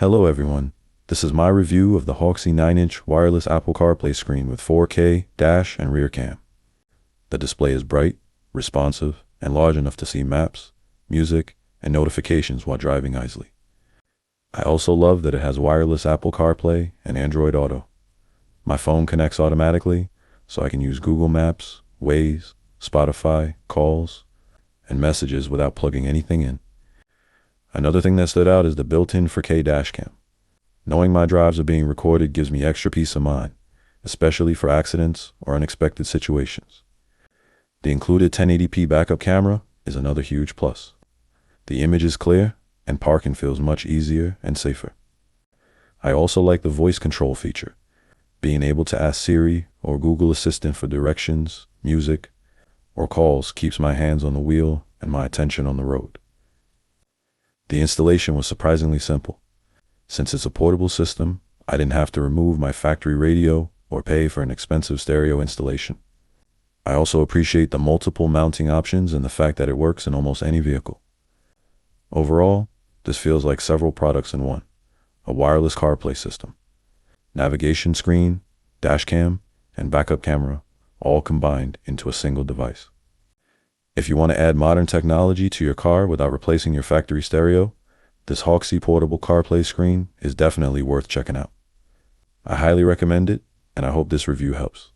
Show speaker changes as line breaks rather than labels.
Hello everyone, this is my review of the Hawksy 9-inch wireless Apple CarPlay screen with 4K dash and rear cam. The display is bright, responsive, and large enough to see maps, music, and notifications while driving easily. I also love that it has wireless Apple CarPlay and Android Auto. My phone connects automatically, so I can use Google Maps, Waze, Spotify, calls, and messages without plugging anything in. Another thing that stood out is the built-in 4K dash cam. Knowing my drives are being recorded gives me extra peace of mind, especially for accidents or unexpected situations. The included 1080p backup camera is another huge plus. The image is clear, and parking feels much easier and safer. I also like the voice control feature. Being able to ask Siri or Google Assistant for directions, music, or calls keeps my hands on the wheel and my attention on the road. The installation was surprisingly simple. Since it's a portable system, I didn't have to remove my factory radio or pay for an expensive stereo installation. I also appreciate the multiple mounting options and the fact that it works in almost any vehicle. Overall, this feels like several products in one: a wireless CarPlay system, navigation screen, dash cam, and backup camera, all combined into a single device. If you want to add modern technology to your car without replacing your factory stereo, this Hawksy portable CarPlay screen is definitely worth checking out. I highly recommend it, and I hope this review helps.